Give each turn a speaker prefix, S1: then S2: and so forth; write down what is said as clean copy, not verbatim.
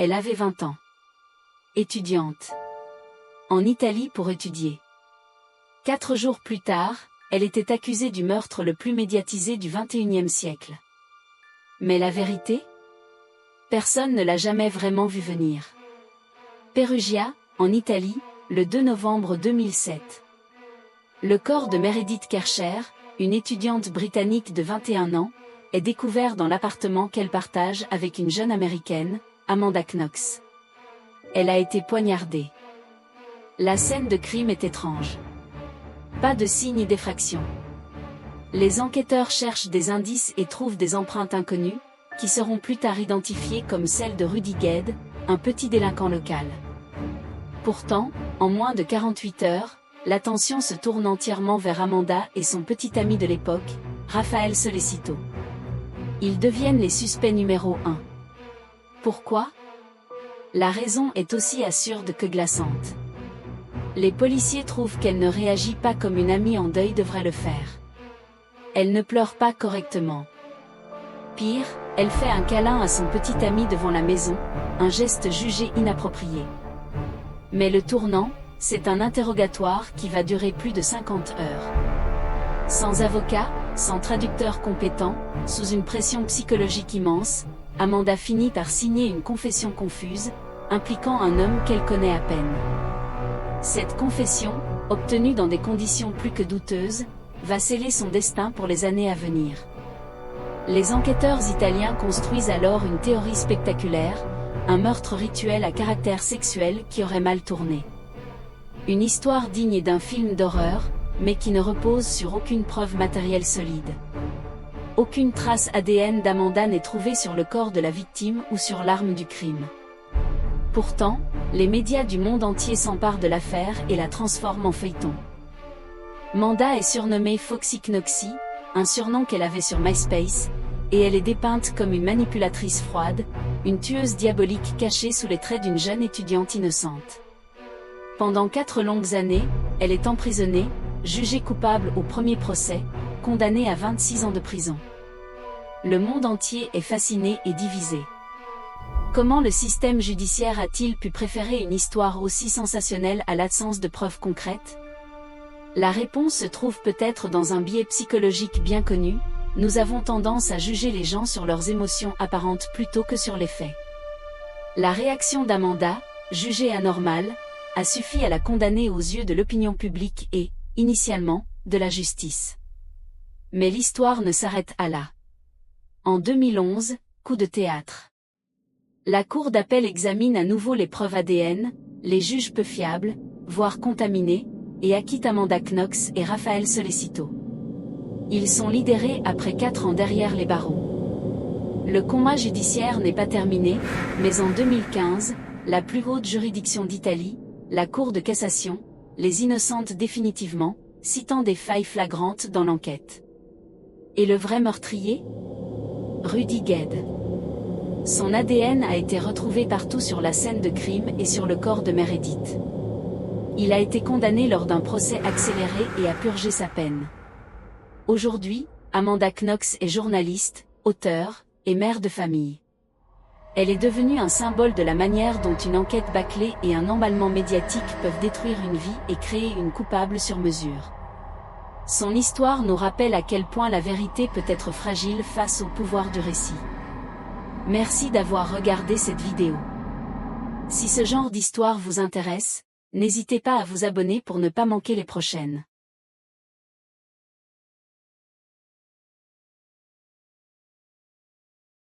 S1: Elle avait 20 ans. Étudiante. En Italie pour étudier. 4 jours plus tard, elle était accusée du meurtre le plus médiatisé du XXIe siècle. Mais la vérité? Personne ne l'a jamais vraiment vue venir. Perugia, en Italie, le 2 novembre 2007. Le corps de Meredith Kercher, une étudiante britannique de 21 ans, est découvert dans l'appartement qu'elle partage avec une jeune américaine, Amanda Knox. Elle a été poignardée. La scène de crime est étrange. Pas de signe d'effraction. Les enquêteurs cherchent des indices et trouvent des empreintes inconnues, qui seront plus tard identifiées comme celles de Rudy Gued, un petit délinquant local. Pourtant, en moins de 48 heures, l'attention se tourne entièrement vers Amanda et son petit ami de l'époque, Rafael Solecito. Ils deviennent les suspects numéro 1. Pourquoi? La raison est aussi absurde que glaçante. Les policiers trouvent qu'elle ne réagit pas comme une amie en deuil devrait le faire. Elle ne pleure pas correctement. Pire, elle fait un câlin à son petit ami devant la maison, un geste jugé inapproprié. Mais le tournant, c'est un interrogatoire qui va durer plus de 50 heures. Sans avocat, sans traducteur compétent, sous une pression psychologique immense, Amanda finit par signer une confession confuse, impliquant un homme qu'elle connaît à peine. Cette confession, obtenue dans des conditions plus que douteuses, va sceller son destin pour les années à venir. Les enquêteurs italiens construisent alors une théorie spectaculaire, un meurtre rituel à caractère sexuel qui aurait mal tourné. Une histoire digne d'un film d'horreur, mais qui ne repose sur aucune preuve matérielle solide. Aucune trace ADN d'Amanda n'est trouvée sur le corps de la victime ou sur l'arme du crime. Pourtant, les médias du monde entier s'emparent de l'affaire et la transforment en feuilleton. Amanda est surnommée Foxy Knoxy, un surnom qu'elle avait sur MySpace, et elle est dépeinte comme une manipulatrice froide, une tueuse diabolique cachée sous les traits d'une jeune étudiante innocente. Pendant 4 longues années, elle est emprisonnée, jugée coupable au premier procès, condamnée à 26 ans de prison. Le monde entier est fasciné et divisé. Comment le système judiciaire a-t-il pu préférer une histoire aussi sensationnelle à l'absence de preuves concrètes? La réponse se trouve peut-être dans un biais psychologique bien connu: nous avons tendance à juger les gens sur leurs émotions apparentes plutôt que sur les faits. La réaction d'Amanda, jugée anormale, a suffi à la condamner aux yeux de l'opinion publique et, initialement, de la justice. Mais l'histoire ne s'arrête à là. En 2011, coup de théâtre. La cour d'appel examine à nouveau les preuves ADN, les juge peu fiables, voire contaminés, et acquitte Amanda Knox et Rafael Solecito. Ils sont libérés après 4 ans derrière les barreaux. Le combat judiciaire n'est pas terminé, mais en 2015, la plus haute juridiction d'Italie, la Cour de cassation, les innocente définitivement, citant des failles flagrantes dans l'enquête. Et le vrai meurtrier? Rudy Gued. Son ADN a été retrouvé partout sur la scène de crime et sur le corps de Meredith. Il a été condamné lors d'un procès accéléré et a purgé sa peine. Aujourd'hui, Amanda Knox est journaliste, auteure, et mère de famille. Elle est devenue un symbole de la manière dont une enquête bâclée et un emballement médiatique peuvent détruire une vie et créer une coupable sur mesure. Son histoire nous rappelle à quel point la vérité peut être fragile face au pouvoir du récit. Merci d'avoir regardé cette vidéo. Si ce genre d'histoire vous intéresse, n'hésitez pas à vous abonner pour ne pas manquer les prochaines.